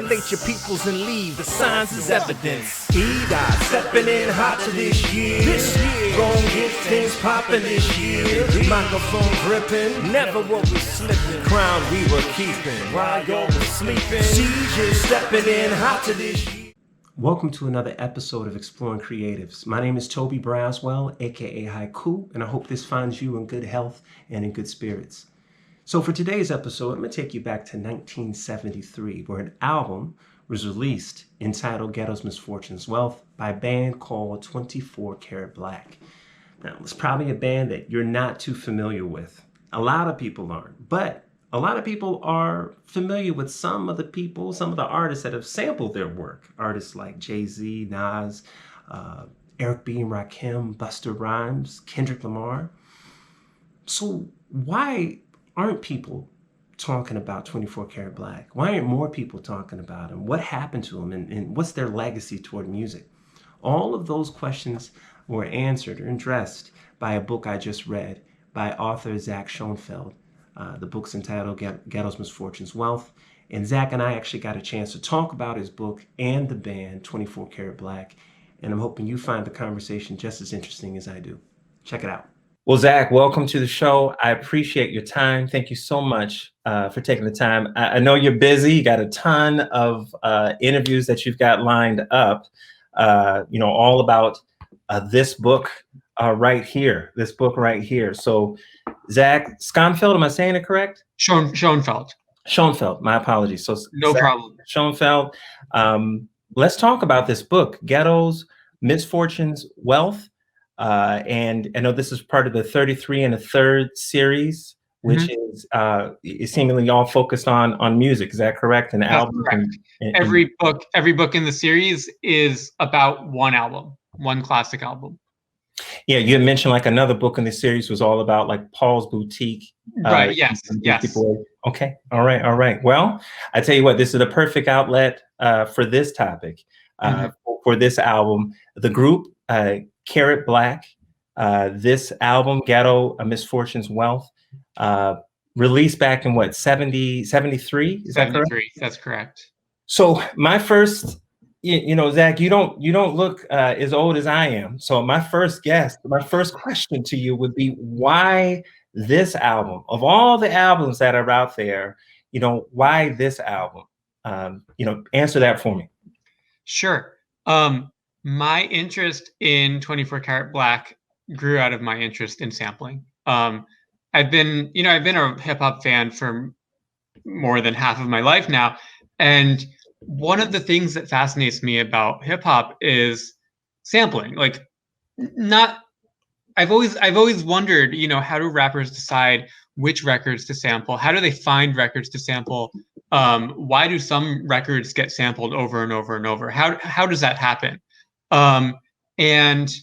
Assimilate your peoples and leave. The signs is evidence. E-Dot stepping in hot to this year. Gon' get things poppin' this year. Microphone gripping. Never will we slipping. Crown we were keeping while y'all was sleeping. CJ stepping in hot to this year. Welcome to another episode of Exploring Creatives. My name is Toby Braswell, aka Haiku, and I hope this finds you in good health and in good spirits. So for today's episode, I'm going to take you back to 1973, where an album was released entitled Ghetto's Misfortune's Wealth by a band called 24 Carat Black. Now, it's probably a band that you're not too familiar with. A lot of people aren't, but a lot of people are familiar with some of the artists that have sampled their work. Artists like Jay-Z, Nas, Eric B. and Rakim, Busta Rhymes, Kendrick Lamar. So why aren't people talking about 24 Karat Black? Why aren't more people talking about him? What happened to him and what's their legacy toward music? All of those questions were answered or addressed by a book I just read by author Zach Schonfeld. The book's entitled Ghetto's Misfortune's Wealth. And Zach and I actually got a chance to talk about his book and the band 24 Karat Black. And I'm hoping you find the conversation just as interesting as I do. Check it out. Well, Zach, welcome to the show. I appreciate your time. Thank you so much for taking the time. I know you're busy. You got a ton of interviews that you've got lined up, all about this book right here, So Zach Schonfeld, am I saying it correct? Schonfeld. Schonfeld, my apologies. So no Zach problem. Schonfeld, let's talk about this book, Ghetto's Misfortune's Wealth. And I know this is part of the 33 and a third series, which is seemingly all focused on music. Is that correct? That's album. Correct. Every book in the series is about one album, one classic album. Yeah, you had mentioned like another book in the series was all about like Paul's Boutique. Right. Yes. Okay. All right. Well, I tell you what, this is a perfect outlet for this topic, for this album. The group Carat Black, this album, Ghetto, A Misfortune's Wealth, released back in what, 73? Is that correct? 73, that's correct. So my first, Zach, you don't look as old as I am. So my first question to you would be, why this album? Of all the albums that are out there, why this album? Answer that for me. Sure. My interest in 24 Karat Black grew out of my interest in sampling. I've been a hip hop fan for more than half of my life now. And one of the things that fascinates me about hip hop is sampling. I've always wondered, how do rappers decide which records to sample? How do they find records to sample? Why do some records get sampled over and over and over? How does that happen? And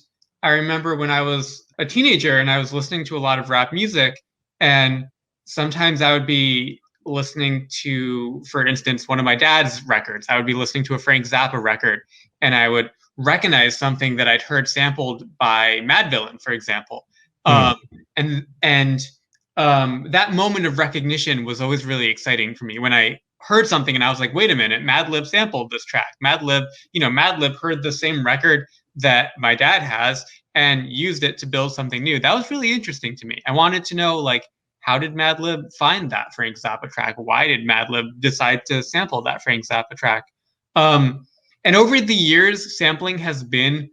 I remember when I was a teenager and I was listening to a lot of rap music, and sometimes I would be listening to, for instance, one of my dad's records. I would be listening to a Frank Zappa record, and I would recognize something that I'd heard sampled by Madvillain, for example. And that moment of recognition was always really exciting for me when I heard something and I was like, wait a minute, Madlib sampled this track. Madlib heard the same record that my dad has and used it to build something new. That was really interesting to me. I wanted to know, how did Madlib find that Frank Zappa track? Why did Madlib decide to sample that Frank Zappa track? And over the years, sampling has been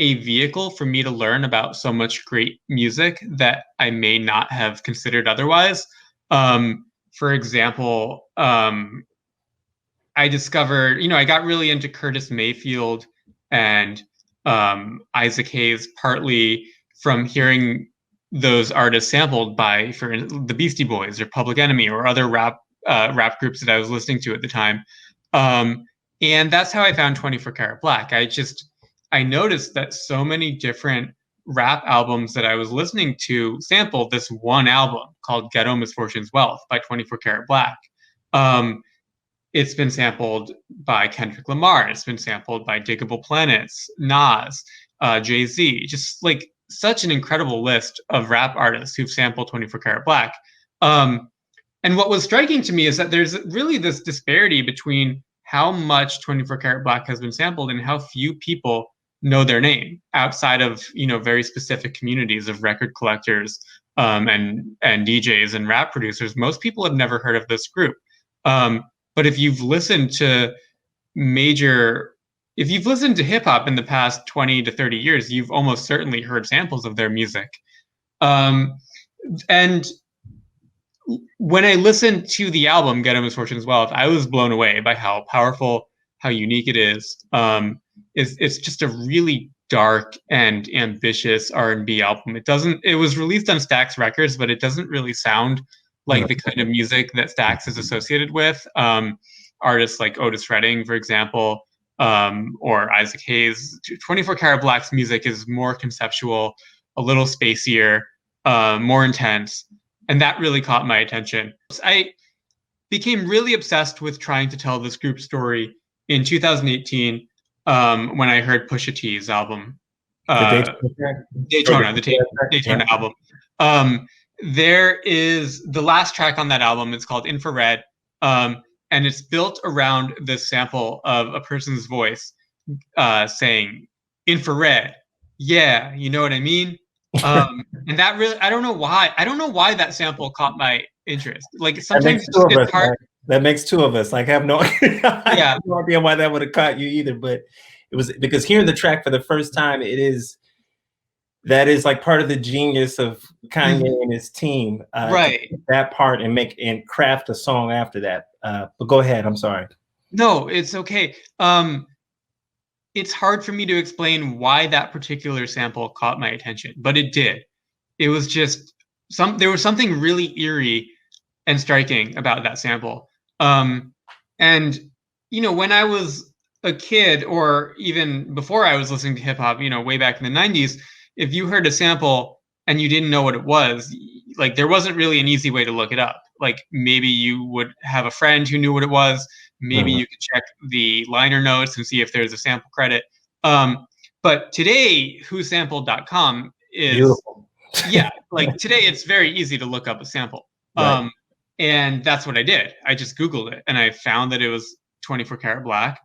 a vehicle for me to learn about so much great music that I may not have considered otherwise. For example, I discovered, I got really into Curtis Mayfield and Isaac Hayes, partly from hearing those artists sampled by, for the Beastie Boys or Public Enemy or other rap groups that I was listening to at the time. And that's how I found 24 Karat Black. I noticed that so many different rap albums that I was listening to sampled this one album called Ghetto Misfortune's Wealth by 24 Karat Black. It's been sampled by Kendrick Lamar. It's been sampled by Diggable Planets, Nas, Jay-Z, just such an incredible list of rap artists who've sampled 24 Karat Black. And what was striking to me is that there's really this disparity between how much 24 Karat Black has been sampled and how few people know their name outside of, very specific communities of record collectors, and DJs and rap producers. Most people have never heard of this group. But if you've listened to hip hop in the past 20 to 30 years, you've almost certainly heard samples of their music. And when I listened to the album Ghetto, Misfortune, Wealth, I was blown away by how powerful, how unique it is. It's just a really dark and ambitious R&B album. It was released on Stax Records, but it doesn't really sound like the kind of music that Stax is associated with. Artists like Otis Redding, for example, or Isaac Hayes. 24 Karat Black's music is more conceptual, a little spacier, more intense. And that really caught my attention. I became really obsessed with trying to tell this group story in 2018 when I heard Pusha T's album, Daytona album. There is the last track on that album. It's called Infrared, and it's built around this sample of a person's voice saying, "Infrared, yeah, you know what I mean." And that really, I don't know why that sample caught my interest. Like sometimes it's hard. That makes two of us. Like I have no, I have no idea why that would have caught you either. But it was because hearing the track for the first time, that is like part of the genius of Kanye and his team. Right. That part and craft a song after that. But go ahead. I'm sorry. No, it's okay. It's hard for me to explain why that particular sample caught my attention, but it did. It was just there was something really eerie and striking about that sample. And when I was a kid, or even before I was listening to hip hop, way back in the 90s, if you heard a sample and you didn't know what it was, like there wasn't really an easy way to look it up. Like maybe you would have a friend who knew what it was. Maybe you could check the liner notes and see if there's a sample credit. But today, whosampled.com is beautiful. Like today it's very easy to look up a sample. Right. And that's what I did. I just Googled it and I found that it was 24 Karat Black.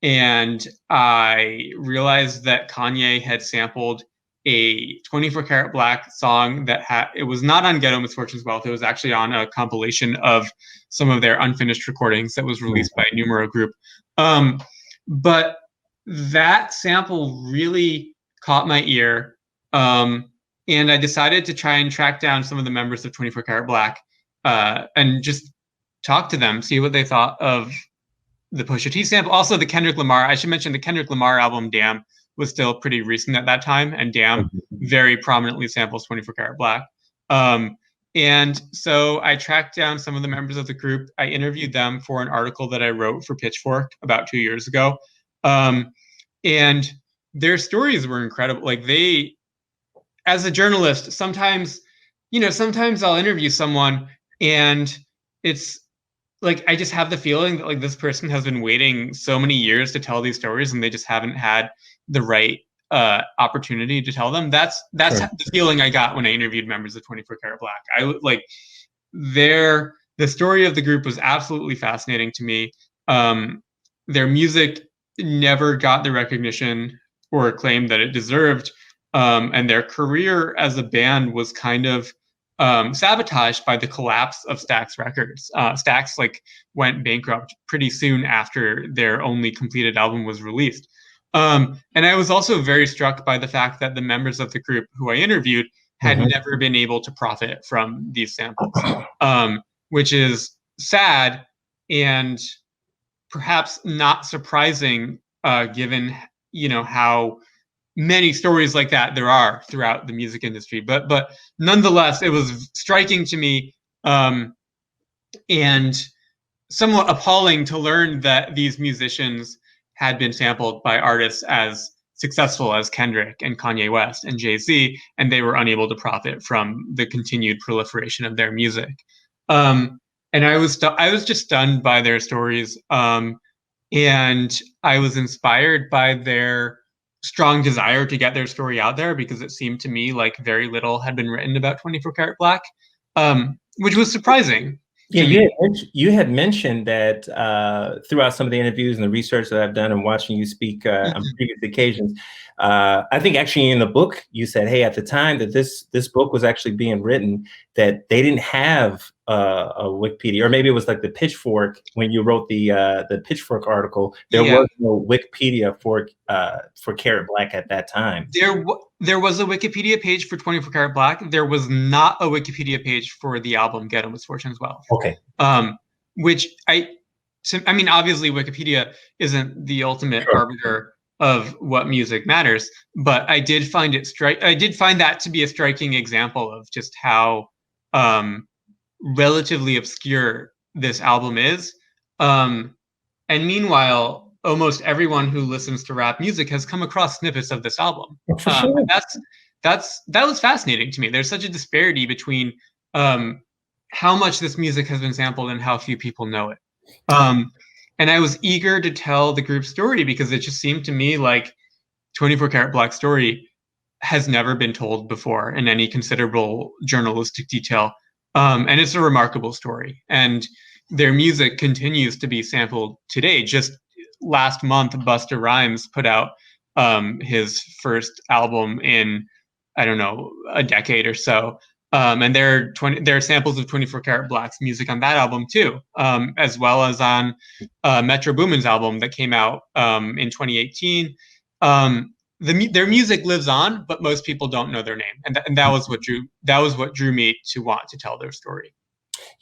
And I realized that Kanye had sampled a 24 Karat Black song that it was not on Ghetto, Misfortune, Wealth. It was actually on a compilation of some of their unfinished recordings that was released by Numero Group. But that sample really caught my ear. And I decided to try and track down some of the members of 24 Karat Black and just talk to them, see what they thought of the Pusha T sample. Also, the Kendrick Lamar. I should mention the Kendrick Lamar album, Damn, was still pretty recent at that time, and Damn very prominently samples 24 Karat Black. And so I tracked down some of the members of the group. I interviewed them for an article that I wrote for Pitchfork about 2 years ago. And their stories were incredible. Like as a journalist, sometimes I'll interview someone and it's like I just have the feeling that like this person has been waiting so many years to tell these stories and they just haven't had the right opportunity to tell them. That's the feeling I got when I interviewed members of 24 Karat Black. The story of the group was absolutely fascinating to me. Their music never got the recognition or acclaim that it deserved. And their career as a band was kind of sabotaged by the collapse of Stax Records. Stax went bankrupt pretty soon after their only completed album was released. And I was also very struck by the fact that the members of the group who I interviewed had never been able to profit from these samples, which is sad and perhaps not surprising, given how many stories like that there are throughout the music industry. But nonetheless, it was striking to me and somewhat appalling to learn that these musicians had been sampled by artists as successful as Kendrick and Kanye West and Jay-Z, and they were unable to profit from the continued proliferation of their music. And I was just stunned by their stories, and I was inspired by their strong desire to get their story out there, because it seemed to me like very little had been written about 24 Karat Black, which was surprising. Yeah, to me. you had mentioned that throughout some of the interviews and the research that I've done and watching you speak on Mhm. previous occasions, I think actually in the book you said, "Hey, at the time that this book was actually being written, that they didn't have a Wikipedia, or maybe it was like the Pitchfork when you wrote the Pitchfork article. There Yeah. was no Wikipedia for Carat Black at that time." There was a Wikipedia page for 24 Karat Black. There was not a Wikipedia page for the album Ghetto, Misfortune as well. Okay. Um, which I mean, obviously Wikipedia isn't the ultimate Sure. arbiter of what music matters, but I did find that to be a striking example of just how um, relatively obscure this album is. Um, and meanwhile, almost everyone who listens to rap music has come across snippets of this album. For sure. And that was fascinating to me. There's such a disparity between um, how much this music has been sampled and how few people know it. And I was eager to tell the group story because it just seemed to me like 24 Karat Black story has never been told before in any considerable journalistic detail. And it's a remarkable story. And their music continues to be sampled today. Just last month, Busta Rhymes put out his first album in, I don't know, a decade or so. And there are samples of 24 Karat Black's music on that album too, as well as on Metro Boomin's album that came out in 2018. Their music lives on, but most people don't know their name, and that was what drew me to want to tell their story.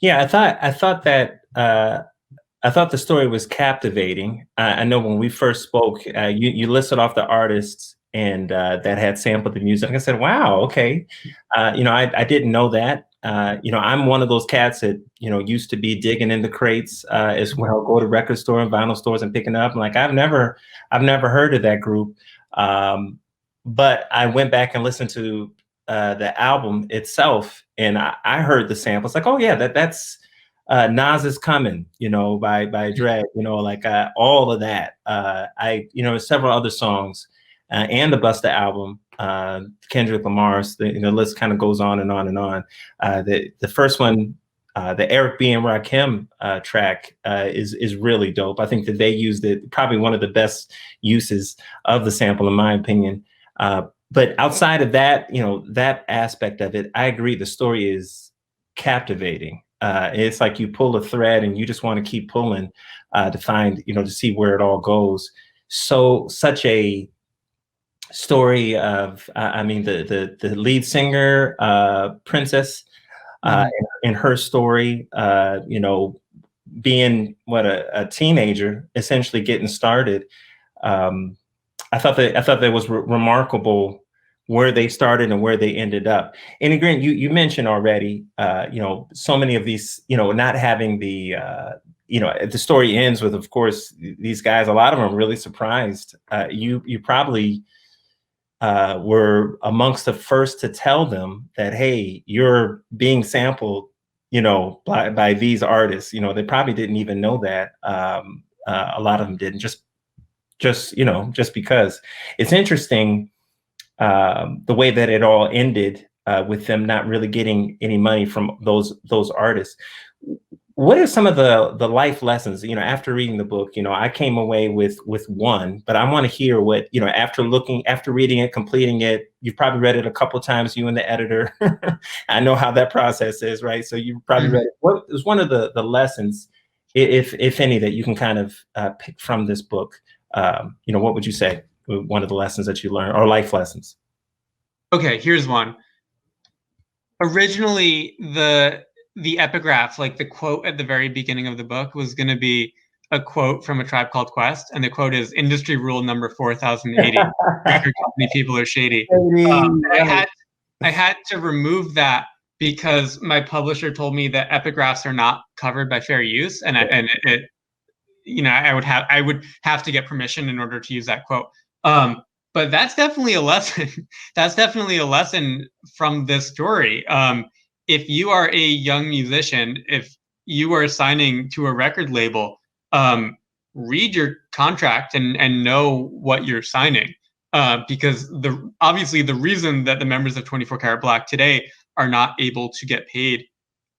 Yeah, I thought the story was captivating. I know when we first spoke, you listed off the artists and that had sampled the music. I said, "Wow, okay." I didn't know that. I'm one of those cats that used to be digging in the crates as well, go to record store and vinyl stores and picking up. I'm like, I've never heard of that group. But I went back and listened to the album itself, and I heard the samples. Like, oh yeah, that's Nas is Coming, by Dredd, like all of that. Several other songs and the Busta album, Kendrick Lamar's, the list kind of goes on and on and on. The first one, the Eric B and Rakim track is really dope. I think that they used it, probably one of the best uses of the sample, in my opinion. But outside of that, that aspect of it, I agree. The story is captivating. It's like you pull a thread and you just want to keep pulling to find, to see where it all goes. So such a story of, I mean, the lead singer, Princess, in her story, being a teenager, essentially getting started. I thought that was remarkable where they started and where they ended up. And again, you mentioned already, so many of these, not having the story ends with, of course, these guys, a lot of them are really surprised. You probably were amongst the first to tell them that, hey, you're being sampled, by these artists. They probably didn't even know that. A lot of them didn't, just because. It's interesting the way that it all ended with them not really getting any money from those artists. What are some of the life lessons, after reading the book? I came away with one, but I want to hear what, after reading it, completing it. You've probably read it a couple of times, you and the editor. I know how that process is, right? So you probably read it. What is one of the lessons, if any, that you can kind of pick from this book? What would you say one of the lessons that you learned, or life lessons? Okay, here's one. Originally, the epigraph, like the quote at the very beginning of the book, was going to be a quote from A Tribe Called Quest, and the quote is "Industry rule number 4080: record company people are shady." I had to remove that because my publisher told me that epigraphs are not covered by fair use, and I would have to get permission in order to use that quote. But that's definitely a lesson. That's definitely a lesson from this story. If you are a young musician, if you are signing to a record label, read your contract and know what you're signing. Because obviously the reason that the members of 24 Karat Black today are not able to get paid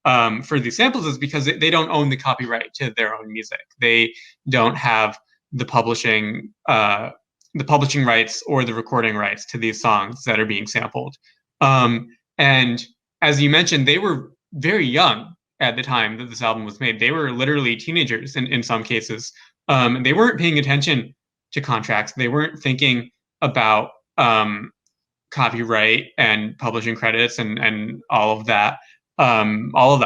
for these samples is because they don't own the copyright to their own music. They don't have the publishing rights or the recording rights to these songs that are being sampled. And as you mentioned, they were very young at the time that this album was made. They were literally teenagers in some cases. They weren't paying attention to contracts. They weren't thinking about copyright and publishing credits and all of that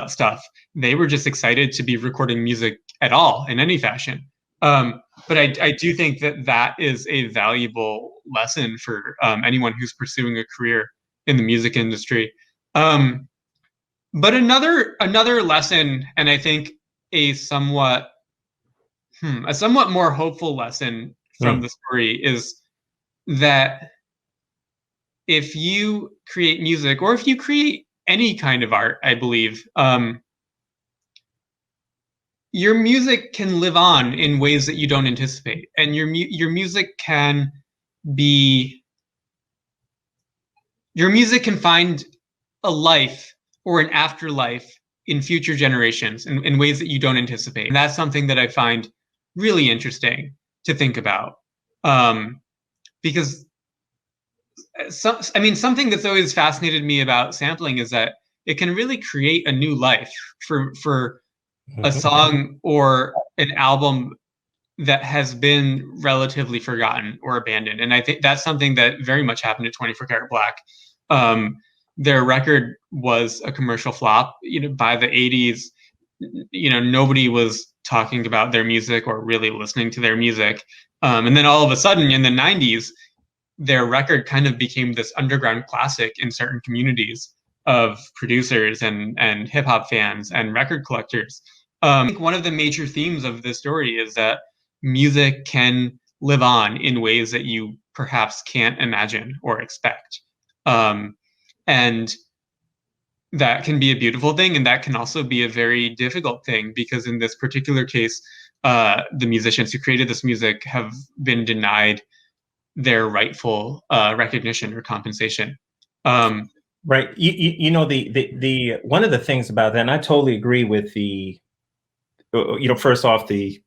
stuff. They were just excited to be recording music at all in any fashion. But I do think that is a valuable lesson for anyone who's pursuing a career in the music industry. But another lesson, and I think a somewhat more hopeful lesson from the story, is that if you create music, or if you create any kind of art, I believe, your music can live on in ways that you don't anticipate, and your music can find a life or an afterlife in future generations in ways that you don't anticipate. And that's something that I find really interesting to think about, because something that's always fascinated me about sampling is that it can really create a new life for a song or an album that has been relatively forgotten or abandoned. And I think that's something that very much happened at 24 Karat Black. Their record was a commercial flop. By the 80s, nobody was talking about their music or really listening to their music. And then all of a sudden in the 90s, their record kind of became this underground classic in certain communities of producers and hip hop fans and record collectors. I think one of the major themes of this story is that music can live on in ways that you perhaps can't imagine or expect. And that can be a beautiful thing, and that can also be a very difficult thing, because in this particular case, the musicians who created this music have been denied their rightful recognition or compensation. Right. You know, the one of the things about that, and I totally agree with the, first off, the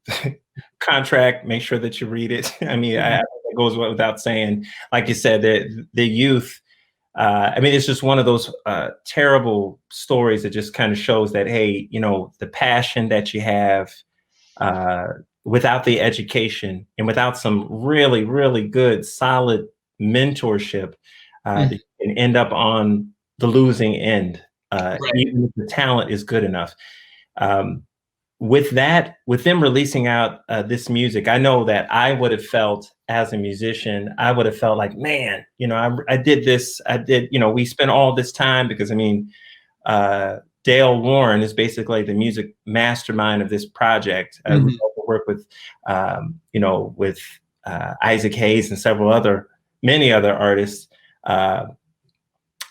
contract, make sure that you read it. I mean, it goes without saying. Like you said, the youth, it's just one of those terrible stories that just kind of shows that, hey, the passion that you have, without the education and without some really, really good, solid mentorship, you can end up on the losing end, Right. even if the talent is good enough. With them releasing out this music, I know that I would have felt, as a musician, I would have felt like, man, I did this. We spent all this time, because Dale Warren is basically the music mastermind of this project. We also work with, with Isaac Hayes and many other artists.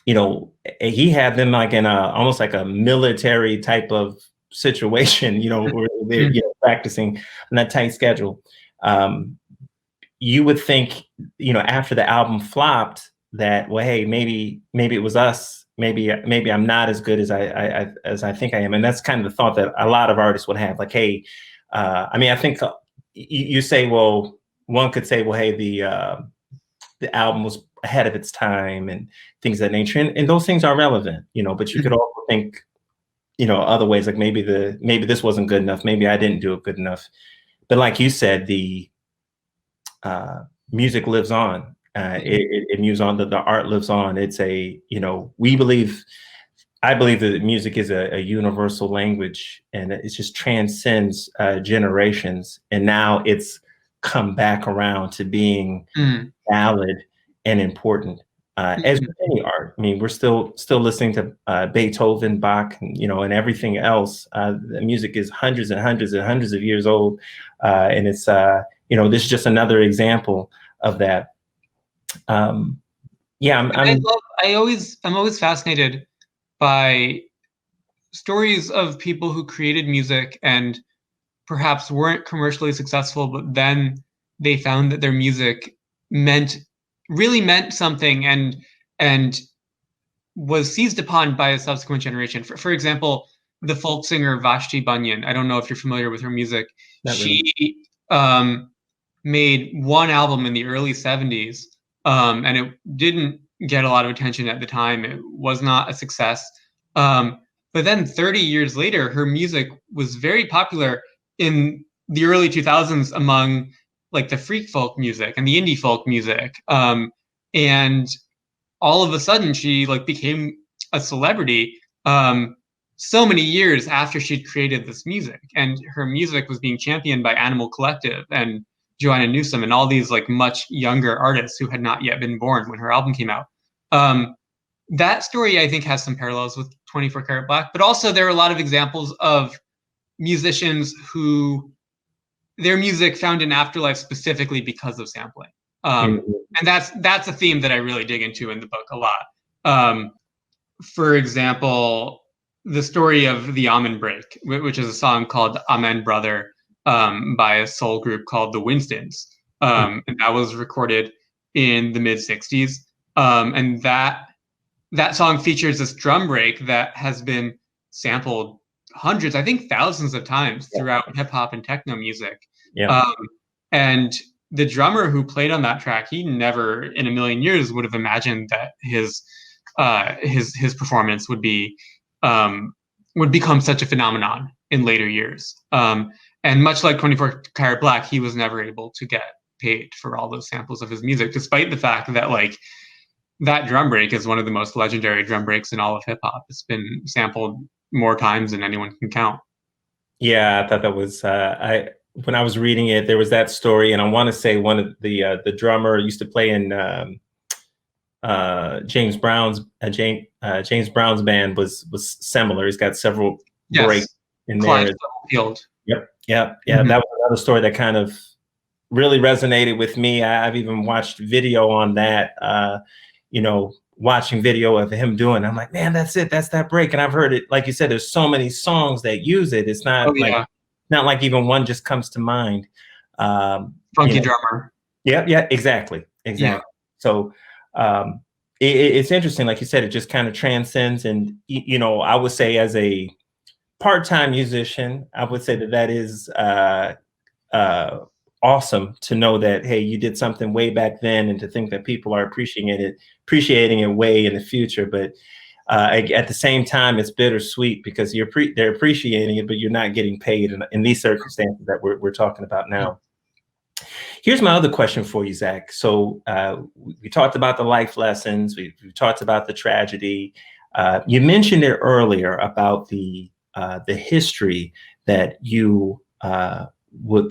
He had them like in almost like a military type of situation, where they're practicing on that tight schedule. You would think, after the album flopped, that, well, hey, maybe it was us. Maybe I'm not as good as I think I am. And that's kind of the thought that a lot of artists would have. Like, hey, I think you say, well, one could say, well, hey, the album was ahead of its time and things of that nature. And those things are relevant, but you could also think, other ways, like maybe this wasn't good enough. Maybe I didn't do it good enough. But like you said, the music lives on. It moves on. The art lives on. It's I believe that music is a universal language, and it just transcends generations. And now it's come back around to being valid and important, as with any art. I mean, we're still listening to Beethoven, Bach, and everything else. The music is hundreds and hundreds and hundreds of years old, and it's this is just another example of that. I'm always fascinated by stories of people who created music and perhaps weren't commercially successful, but then they found that their music really meant something and was seized upon by a subsequent generation. For example, the folk singer Vashti Bunyan. I don't know if you're familiar with her music. Not really. She made one album in the early 70s, and it didn't get a lot of attention at the time. It was not a success. But then 30 years later, her music was very popular in the early 2000s among like the freak folk music and the indie folk music. And all of a sudden she like became a celebrity so many years after she'd created this music, and her music was being championed by Animal Collective and Joanna Newsom and all these like much younger artists who had not yet been born when her album came out. That story I think has some parallels with 24 Karat Black, but also there are a lot of examples of musicians who their music found an afterlife specifically because of sampling. And that's a theme that I really dig into in the book a lot. For example, the story of the Amen Break, which is a song called Amen Brother by a soul group called the Winstons. And that was recorded in the mid 60s. And that song features this drum break that has been sampled hundreds, I think thousands of times throughout hip hop and techno music. Yeah. And the drummer who played on that track, he never in a million years would have imagined that his performance would become such a phenomenon in later years. And much like 24 Karat Black, he was never able to get paid for all those samples of his music, despite the fact that like that drum break is one of the most legendary drum breaks in all of hip hop. It's been sampled more times than anyone can count. Yeah, I thought that was when I was reading it, there was that story, and I want to say one of the drummer used to play in James Brown's band was similar. He's got several breaks in there. Yep. Mm-hmm. That was another story that kind of really resonated with me. I've even watched video on that. Watching video of him doing it, I'm like, man, that's it. That's that break. And I've heard it, like you said, there's so many songs that use it. It's not not like even one just comes to mind. Funky drummer. Yeah, exactly. Yeah. So it's interesting. Like you said, it just kind of transcends. And, I would say as a part-time musician, I would say that is awesome to know that, hey, you did something way back then, and to think that people are appreciating it way in the future. But at the same time, it's bittersweet because they're appreciating it, but you're not getting paid in these circumstances that we're talking about now. Here's my other question for you, Zach. So we talked about the life lessons. We talked about the tragedy. You mentioned it earlier about the history that you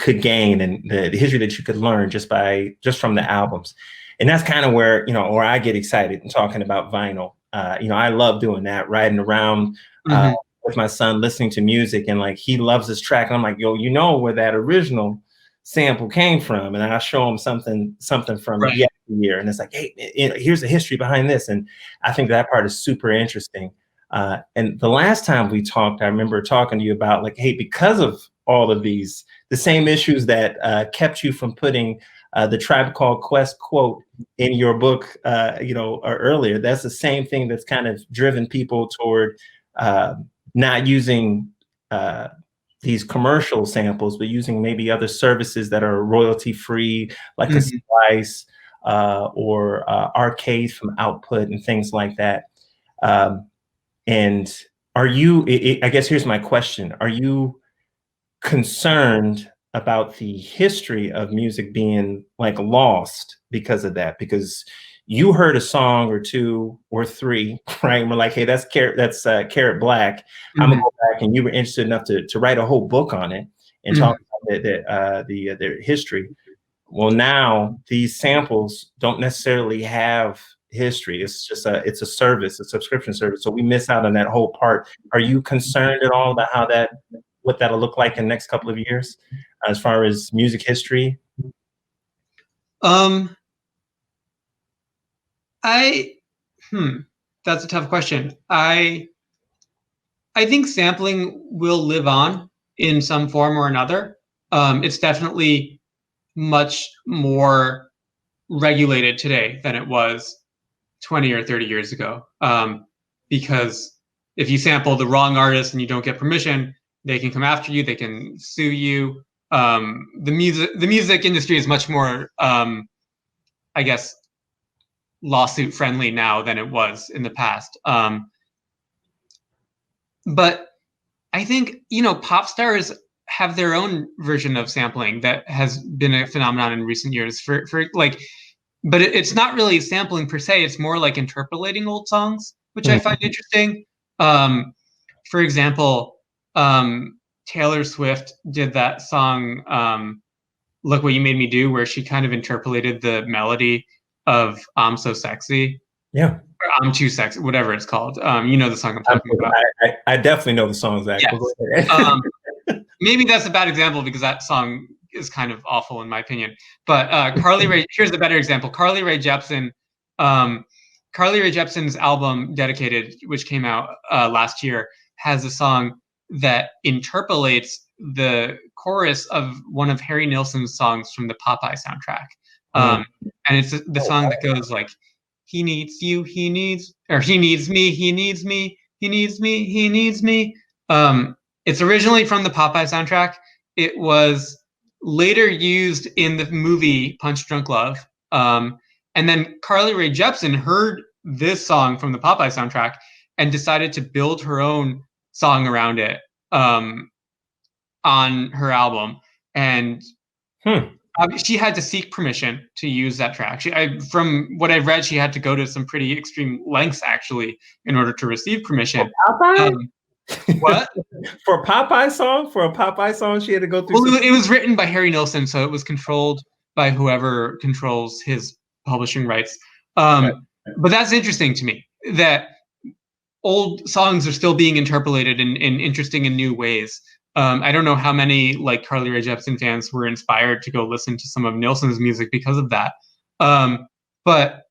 could gain, and the history that you could learn just from the albums. And that's kind of where I get excited and talking about vinyl. I love doing that, riding around with my son, listening to music, and like he loves this track, and I'm like, yo, where that original sample came from? And I show him something from yesteryear, and it's like, hey, here's the history behind this. And I think that part is super interesting. And the last time we talked, I remember talking to you about like, hey, because of all of the same issues that kept you from putting the Tribe Called Quest quote in your book, earlier, that's the same thing that's kind of driven people toward not using these commercial samples, but using maybe other services that are royalty free, like a Splice or Arcade from Output and things like that. And are you, I guess here's my question. Are you concerned about the history of music being like lost because of that? Because you heard a song or two or three, right? And we're like, hey, that's Carat Black. I'm gonna go back, and you were interested enough to write a whole book on it and talk about their history. Well, now these samples don't necessarily have history. It's just it's a service, a subscription service. So we miss out on that whole part. Are you concerned at all about what that'll look like in the next couple of years as far as music history? That's a tough question. I think sampling will live on in some form or another. It's definitely much more regulated today than it was 20 or 30 years ago, because if you sample the wrong artist and you don't get permission, they can come after you. They can sue you. The music industry is much more, I guess, lawsuit friendly now than it was in the past. But I think, pop stars have their own version of sampling that has been a phenomenon in recent years for like, but it's not really sampling per se. It's more like interpolating old songs, which I find interesting. For example, Taylor Swift did that song, Look What You Made Me Do, where she kind of interpolated the melody of I'm So Sexy. Yeah. Or I'm Too Sexy, whatever it's called. You know the song I'm talking about. I definitely know the song, Zach. Yes. Maybe that's a bad example because that song is kind of awful in my opinion. But here's a better example. Carly Rae Jepsen's album Dedicated, which came out last year, has a song that interpolates the chorus of one of Harry Nilsson's songs from the Popeye soundtrack. And it's the song that goes like, he needs you, he needs me, he needs me, he needs me, he needs me. It's originally from the Popeye soundtrack. It was later used in the movie Punch Drunk Love. And then Carly Rae Jepsen heard this song from the Popeye soundtrack and decided to build her own song around it on her album. And she had to seek permission to use that track. From what I've read, she had to go to some pretty extreme lengths, actually, in order to receive permission. What? For a Popeye song, she had to go through. Well, it was written by Harry Nilsson, so it was controlled by whoever controls his publishing rights. But that's interesting to me, that old songs are still being interpolated in interesting and new ways. I don't know how many like Carly Rae Jepsen fans were inspired to go listen to some of Nilsson's music because of that. But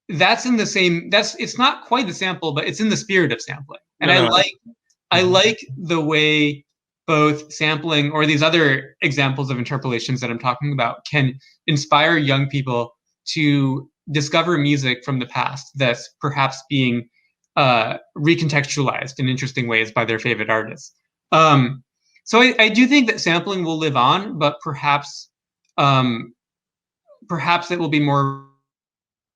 that's in the same. It's not quite the sample, but it's in the spirit of sampling. And I like the way both sampling or these other examples of interpolations that I'm talking about can inspire young people to discover music from the past that's perhaps being recontextualized in interesting ways by their favorite artists. So I do think that sampling will live on, but perhaps it will be more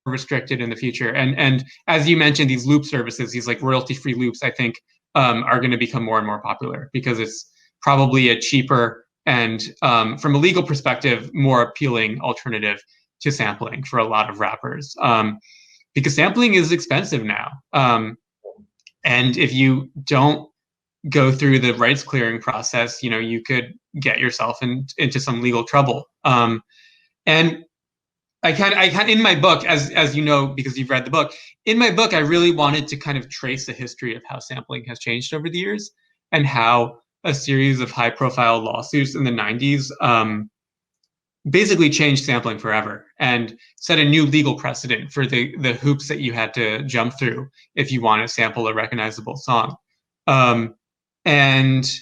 restricted in the future. And as you mentioned, these loop services, these like royalty-free loops, I think are going to become more and more popular because it's probably a cheaper and from a legal perspective, more appealing alternative to sampling for a lot of rappers. Because sampling is expensive now. And if you don't go through the rights clearing process, you could get yourself into some legal trouble. And I can in my book, as you know, because you've read the book, in my book, I really wanted to kind of trace the history of how sampling has changed over the years and how a series of high profile lawsuits in the 90s basically changed sampling forever and set a new legal precedent for the hoops that you had to jump through if you want to sample a recognizable song. Biz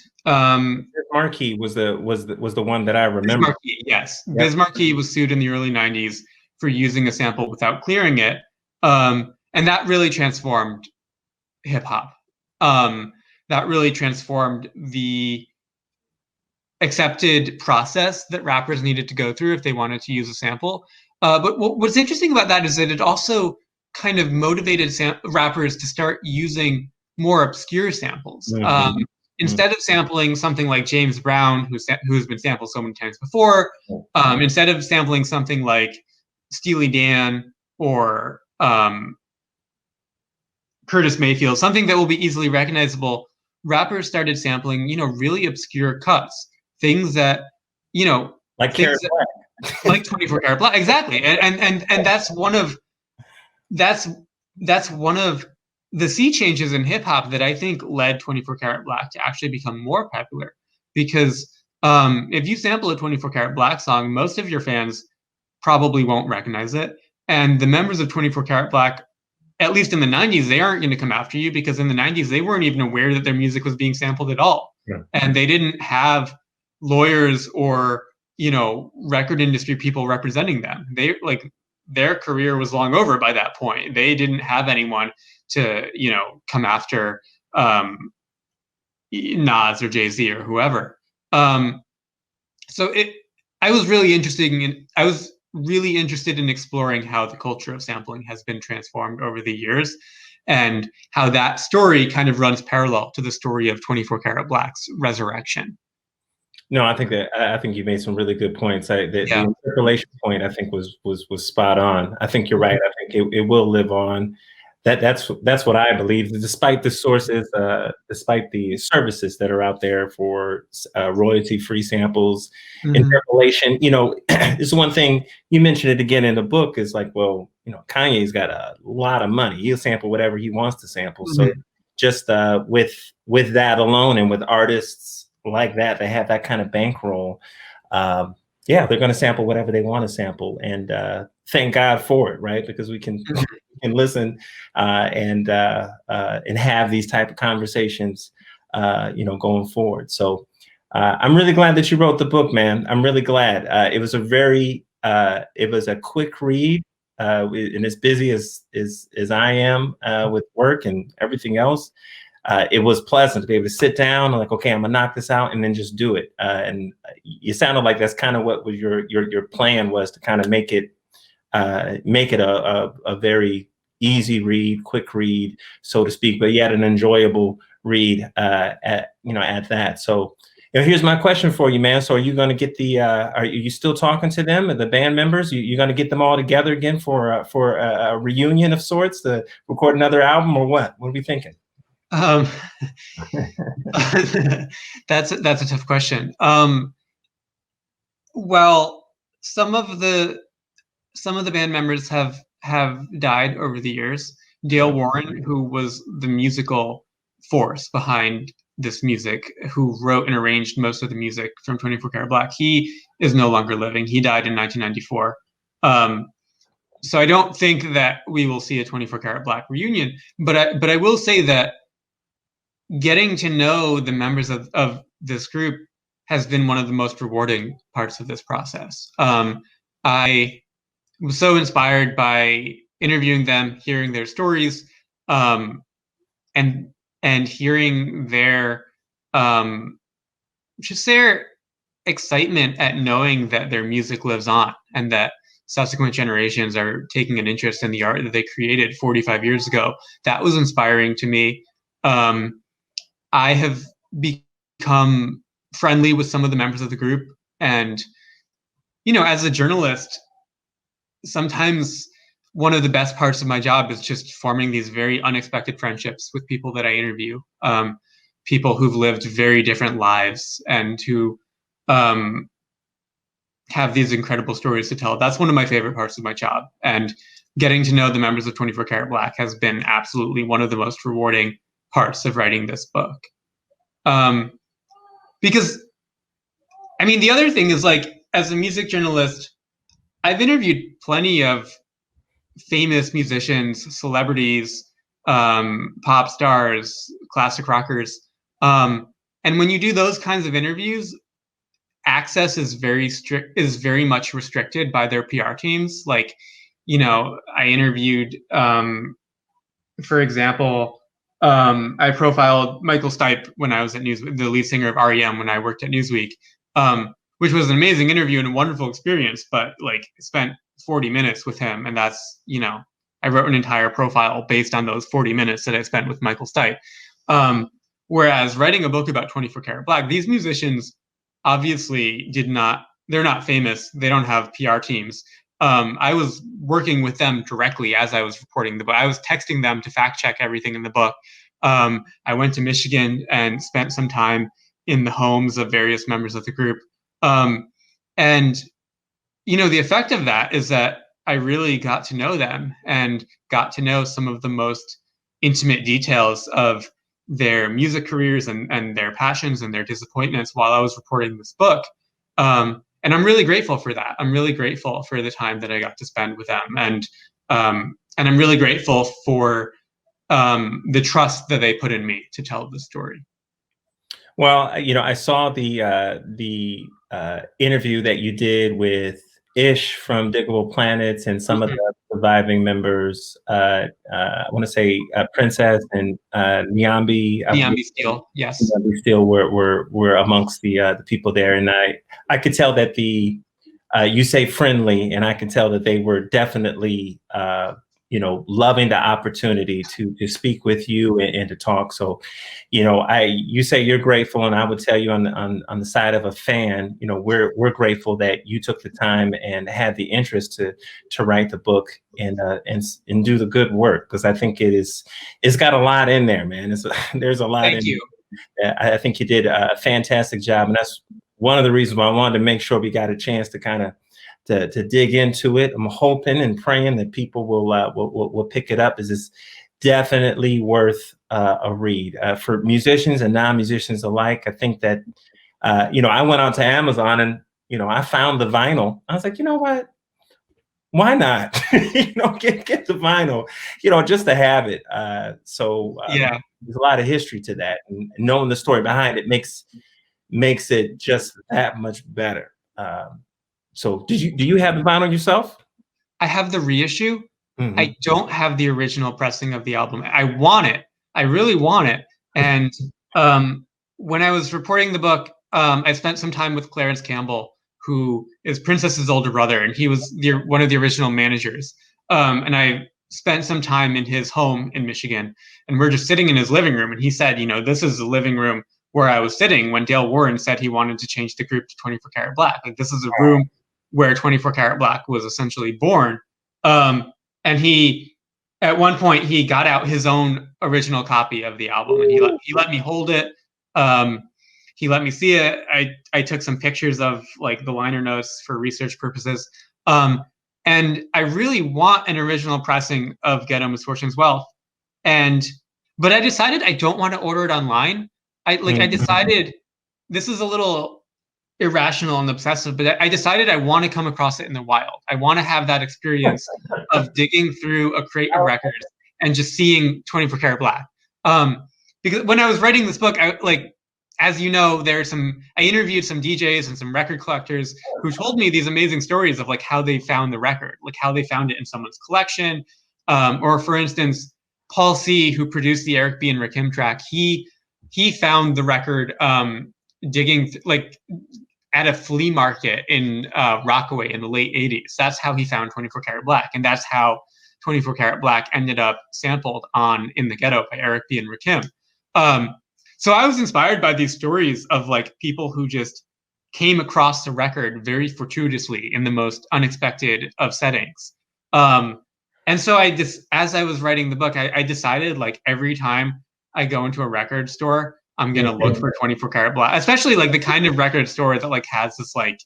Markie was the one that I remember. Yes. Yep. Biz Markie was sued in the early 90s for using a sample without clearing it. And that really transformed hip hop. That really transformed the accepted process that rappers needed to go through if they wanted to use a sample. But what's interesting about that is that it also kind of motivated rappers to start using more obscure samples. Instead of sampling something like James Brown, who's been sampled so many times before, instead of sampling something like Steely Dan or Curtis Mayfield, something that will be easily recognizable, rappers started sampling, really obscure cuts, things that, like Carat Black, like 24 Carat Black, exactly, and that's one of the sea changes in hip hop that I think led 24 Karat Black to actually become more popular. Because if you sample a 24 Karat Black song, most of your fans probably won't recognize it. And the members of 24 Karat Black, at least in the 90s, they aren't going to come after you because in the 90s, they weren't even aware that their music was being sampled at all. Yeah. And they didn't have lawyers or, record industry people representing them. Their career was long over by that point. They didn't have anyone to, come after Nas or Jay-Z or whoever. So I was really interested in exploring how the culture of sampling has been transformed over the years, and how that story kind of runs parallel to the story of 24 Karat Black's resurrection. No, I think you made some really good points. The Yeah. interpolation point, I think, was spot on. I think you're right. I think it will live on. That's what I believe. Despite the sources, despite the services that are out there for royalty-free samples, interpolation, it's one thing. You mentioned it again in the book. Is like, well, Kanye's got a lot of money. He'll sample whatever he wants to sample. So just with that alone, and with artists like that, they have that kind of bankroll. Yeah, they're going to sample whatever they want to sample, and thank God for it, right? Because we can listen and have these type of conversations, going forward. So I'm really glad that you wrote the book, man. I'm really glad. It was a quick read, and as busy as I am with work and everything else. It was pleasant to be able to sit down and like, okay, I'm gonna knock this out and then just do it. And you sounded like that's kind of what was your plan was, to kind of make it a very easy read, quick read, so to speak, but yet an enjoyable read at that. So here's my question for you, man. So are you going to get are you still talking to them, the band members? You're going to get them all together again for a reunion of sorts to record another album, or what? What are we thinking? That's a tough question. Well, some of the band members have died over the years. Dale Warren, who was the musical force behind this music, who wrote and arranged most of the music from 24 Karat Black, he is no longer living. He died in 1994. So I don't think that we will see a 24 Karat Black reunion, but I will say that getting to know the members of this group has been one of the most rewarding parts of this process. I was so inspired by interviewing them, hearing their stories, and hearing their just their excitement at knowing that their music lives on, and that subsequent generations are taking an interest in the art that they created 45 years ago. That was inspiring to me. I have become friendly with some of the members of the group, and as a journalist, sometimes one of the best parts of my job is just forming these very unexpected friendships with people that I interview, people who've lived very different lives and who have these incredible stories to tell. That's one of my favorite parts of my job, and getting to know the members of 24 Karat Black has been absolutely one of the most rewarding parts of writing this book. Because, I mean, the other thing is, like, as a music journalist, I've interviewed plenty of famous musicians, celebrities, pop stars, classic rockers. And when you do those kinds of interviews, access is very much restricted by their PR teams. Like, I interviewed, for example, I profiled Michael Stipe when I was at Newsweek, the lead singer of REM, when I worked at Newsweek, which was an amazing interview and a wonderful experience. But like, spent 40 minutes with him, and that's, I wrote an entire profile based on those 40 minutes that I spent with Michael Stipe. Whereas writing a book about 24 Karat Black, these musicians obviously they're not famous. They don't have PR teams. I was working with them directly as I was reporting the book. I was texting them to fact check everything in the book. I went to Michigan and spent some time in the homes of various members of the group. And, the effect of that is that I really got to know them and got to know some of the most intimate details of their music careers and their passions and their disappointments while I was reporting this book. And I'm really grateful for that. I'm really grateful for the time that I got to spend with them. And I'm really grateful for the trust that they put in me to tell the story. Well, I saw the interview that you did with Ish from Diggable Planets and some of the surviving members. I want to say Princess and Nyambi. Niambi Steele, yes. Nyambi Steele were amongst the people there, and I could tell that you say friendly, and I can tell that they were definitely loving the opportunity to speak with you and to talk. So, you say you're grateful, and I would tell you on the side of a fan, we're grateful that you took the time and had the interest to write the book and do the good work, because I think it's got a lot in there, man. There's a lot. Thank you. I think you did a fantastic job, and that's one of the reasons why I wanted to make sure we got a chance to kind of to dig into it. I'm hoping and praying that people will pick it up, as it's definitely worth a read for musicians and non-musicians alike. I think that I went onto Amazon and I found the vinyl. I was like, you know what? Why not? Get the vinyl, just to have it. Yeah, there's a lot of history to that, and knowing the story behind it makes it just that much better. So do you have the vinyl yourself? I have the reissue. Mm-hmm. I don't have the original pressing of the album. I want it. I really want it. And when I was reporting the book, I spent some time with Clarence Campbell, who is Princess's older brother, and he was one of the original managers. And I spent some time in his home in Michigan, and we're just sitting in his living room. And he said, this is the living room where I was sitting when Dale Warren said he wanted to change the group to 24 Carat Black. Like, this is a room where 24 Carat Black was essentially born. And he, at one point, he got out his own original copy of the album, and he let me hold it. He let me see it. I took some pictures of like the liner notes for research purposes. And I really want an original pressing of Ghetto Misfortune's Wealth. But I decided I don't want to order it online. I decided, this is a little irrational and obsessive, but I decided I want to come across it in the wild. I want to have that experience of digging through a crate of records and just seeing 24 Karat Black. Because when I was writing this book, as you know, I interviewed some DJs and some record collectors who told me these amazing stories of like how they found the record, like how they found it in someone's collection. Or for instance, Paul C., who produced the Eric B. and Rakim track, he found the record digging at a flea market in Rockaway in the late 80s. That's how he found 24 Karat Black. And that's how 24 Karat Black ended up sampled on In the Ghetto by Eric B. and Rakim. So I was inspired by these stories of like people who just came across the record very fortuitously in the most unexpected of settings. And so as I was writing the book, I decided like every time I go into a record store, I'm going to look for 24 Karat Black, especially like the kind of record store that like has this like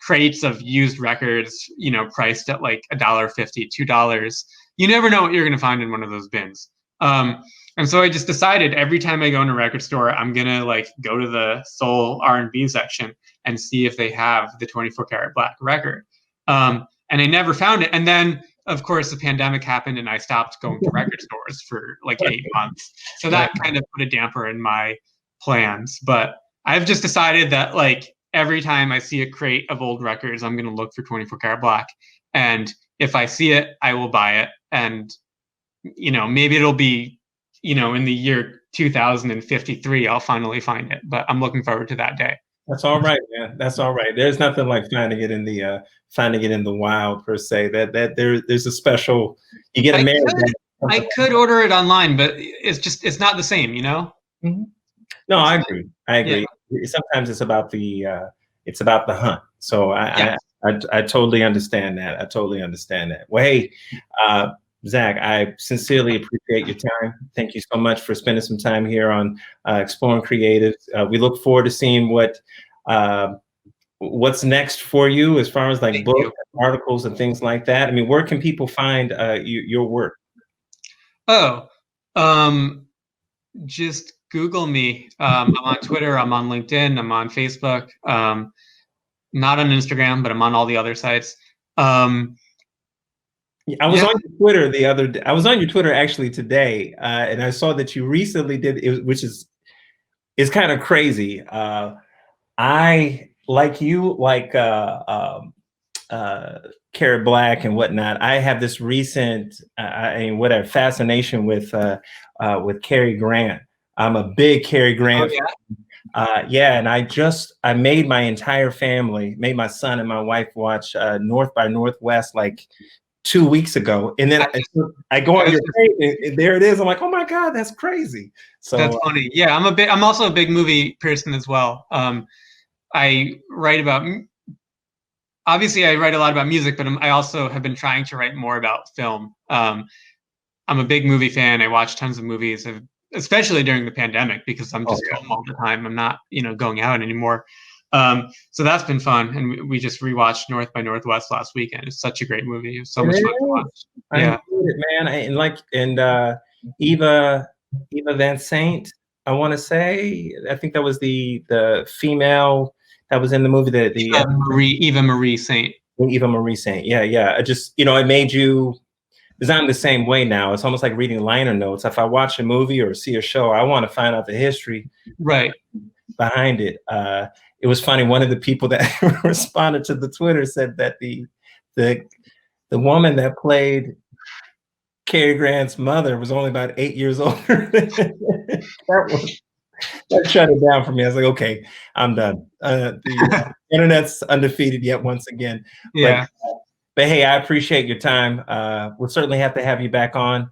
crates of used records, priced at like $1.50, $2. You never know what you're going to find in one of those bins. And so I just decided every time I go in a record store, I'm going to like go to the soul R&B section and see if they have the 24 Karat Black record. And I never found it. And then of course the pandemic happened and I stopped going to record stores for like 8 months. So that kind of put a damper in my plans, but I've just decided that like every time I see a crate of old records, I'm going to look for 24 Karat Black. And if I see it, I will buy it. And, maybe it'll be, in the year 2053, I'll finally find it, but I'm looking forward to that day. That's all right, man. That's all right. There's nothing like finding it in the wild per se. That there's a special, you get a man. I could order it online, but it's not the same, Mm-hmm. No, I agree. Yeah. Sometimes it's about the hunt. So I totally understand that. Well, hey, Zach, I sincerely appreciate your time. Thank you so much for spending some time here on Exploring Creatives. We look forward to seeing what's next for you as far as like books, articles, and things like that. I mean, where can people find your work? Just Google me. I'm on Twitter. I'm on LinkedIn. I'm on Facebook. Not on Instagram, but I'm on all the other sites. I was on your Twitter the other day. I was on your Twitter actually today, and I saw that you recently did it, which is kind of crazy. I like you, Carat Black and whatnot, I have this recent, whatever, fascination with Cary Grant. I'm a big Cary Grant. Oh, Yeah, and I made my entire family, made my son and my wife watch North by Northwest like 2 weeks ago, and then I go on your page, and there it is. I'm like, oh my God, that's crazy. So that's funny. Yeah, I'm also a big movie person as well. I write about, obviously I write a lot about music, but I also have been trying to write more about film. I'm a big movie fan. I watch tons of movies, especially during the pandemic, because I'm just home all the time. I'm not, going out anymore. So that's been fun. And we just rewatched North by Northwest last weekend. It's such a great movie. It was so much fun to watch. I enjoyed it, man. Eva Van Saint, I want to say, I think that was the female that was in the movie. Eva Marie Saint. Eva Marie Saint. Yeah. I just, it made you. Because I'm the same way now. It's almost like reading liner notes. If I watch a movie or see a show, I want to find out the history behind it. It was funny. One of the people that responded to the Twitter said that the woman that played Cary Grant's mother was only about 8 years older. That shut it down for me. I was like, okay, I'm done. The internet's undefeated yet once again. Yeah. But hey, I appreciate your time. We'll certainly have to have you back on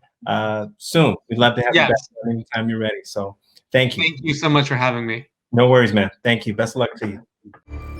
soon. We'd love to have you back anytime you're ready. So thank you. Thank you so much for having me. No worries, man. Thank you. Best of luck to you.